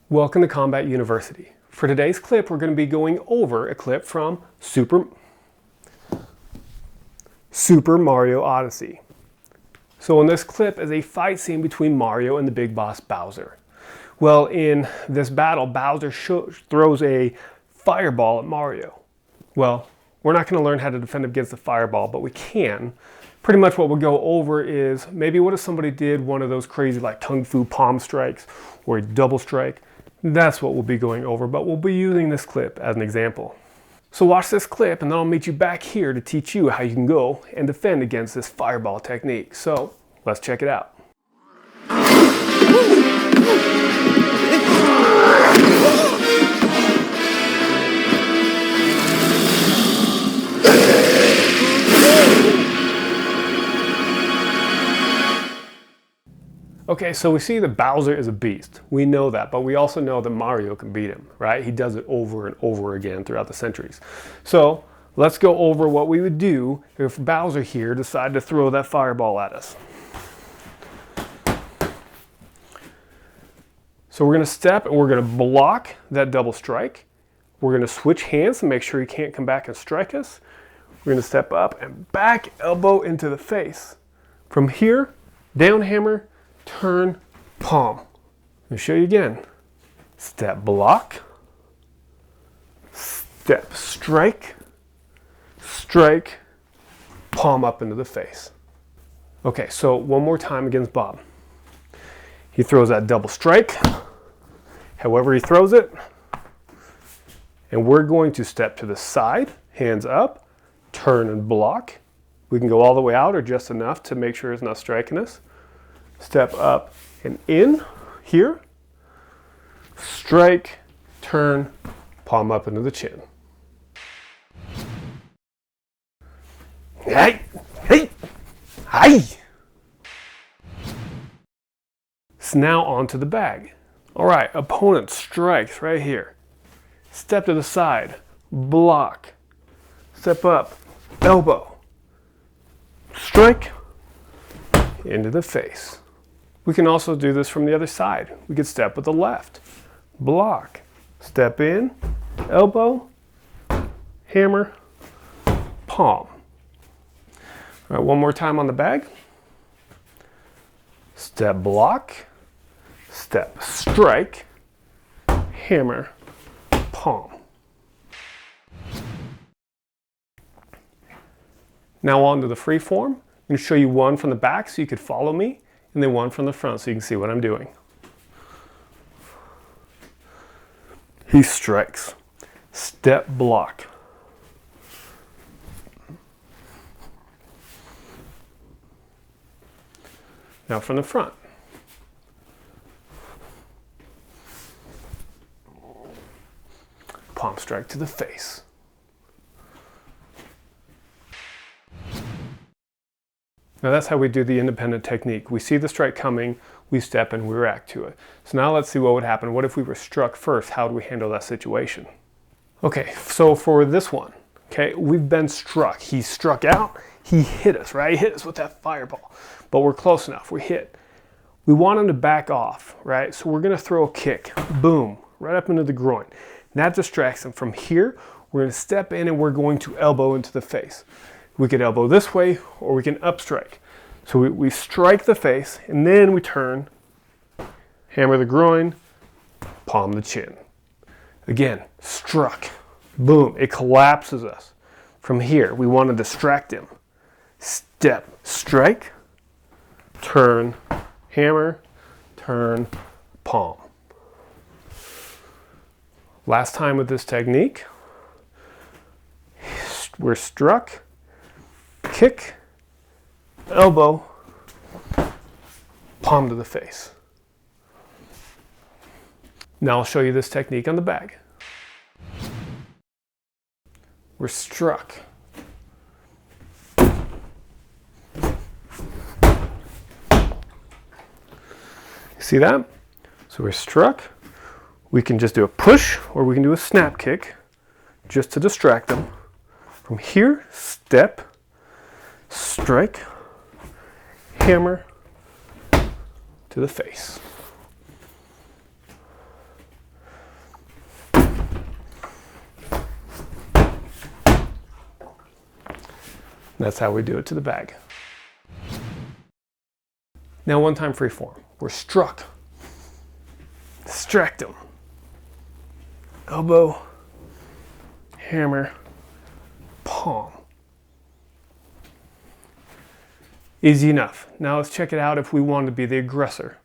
Welcome to Combat University. For today's clip, we're going to be going over a clip from Super Mario Odyssey. So in this clip is a fight scene between Mario and the big boss Bowser. Well, in this battle, Bowser throws a fireball at Mario. Well, we're not going to learn how to defend against the fireball, but we can. Pretty much what we'll go over is maybe what if somebody did one of those crazy like Kung Fu palm strikes or a double strike. That's what we'll be going over, but we'll be using this clip as an example. So watch this clip and then I'll meet you back here to teach you how you can go and defend against this fireball technique. So let's check it out. Okay, so we see that Bowser is a beast. We know that, but we also know that Mario can beat him, right? He does it over and over again throughout the centuries. So let's go over what we would do if Bowser here decided to throw that fireball at us. So we're gonna step and we're gonna block that double strike. We're gonna switch hands to make sure he can't come back and strike us. We're gonna step up and back elbow into the face. From here, down hammer, turn, palm. Let me show you again. Step block, step strike, strike, palm up into the face. Okay, so one more time against Bob. He throws that double strike, however he throws it, and we're going to step to the side, hands up, turn and block. We can go all the way out or just enough to make sure it's not striking us. Step up and in here, strike, turn, palm up into the chin. Hey, hey, hi. So now onto the bag. All right, opponent strikes right here. Step to the side, block, step up, elbow, strike, into the face. We can also do this from the other side. We could step with the left, block, step in, elbow, hammer, palm. All right, one more time on the bag. Step block, step strike, hammer, palm. Now on to the free form. I'm going to show you one from the back so you could follow me, and then one from the front so you can see what I'm doing. He strikes. Step block. Now from the front. Palm strike to the face. Now that's how we do the independent technique. We see the strike coming, we step and we react to it. So now let's see what would happen. What if we were struck first? How do we handle that situation? Okay, so for this one, okay, we've been struck. He struck out, he hit us, right? He hit us with that fireball, but we're close enough, we hit. We want him to back off, right? So we're gonna throw a kick, boom, right up into the groin. And that distracts him. From here, we're gonna step in and we're going to elbow into the face. We could elbow this way or we can up strike. So we strike the face and then we turn, hammer the groin, palm the chin. Again, struck, boom, it collapses us. From here, we want to distract him. Step, strike, turn, hammer, turn, palm. Last time with this technique, we're struck, kick, elbow, palm to the face. Now I'll show you this technique on the bag. We're struck. See that? So we're struck. We can just do a push or we can do a snap kick just to distract them. From here, step, strike, hammer to the face. That's how we do it to the bag. Now one time free form. We're struck. Distract him. Elbow, hammer, palm. Easy enough. Now let's check it out if we want to be the aggressor.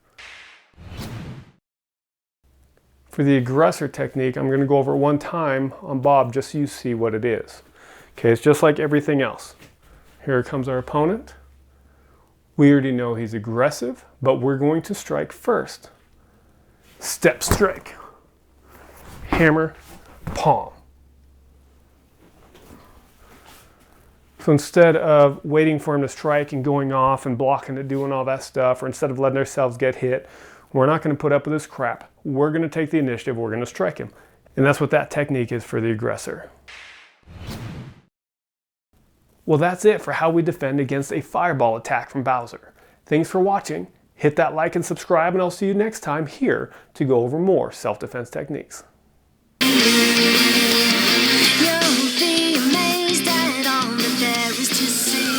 For the aggressor technique, I'm going to go over it one time on Bob just so you see what it is. Okay, it's just like everything else. Here comes our opponent. We already know he's aggressive, but we're going to strike first. Step strike. Hammer, palm. So instead of waiting for him to strike and going off and blocking it, doing all that stuff, or instead of letting ourselves get hit, we're not going to put up with this crap. We're going to take the initiative, we're going to strike him. And that's what that technique is for the aggressor. Well, that's it for how we defend against a fireball attack from Bowser. Thanks for watching. Hit that like and subscribe, and I'll see you next time here to go over more self-defense techniques. You'll be amazed at all that there is to see.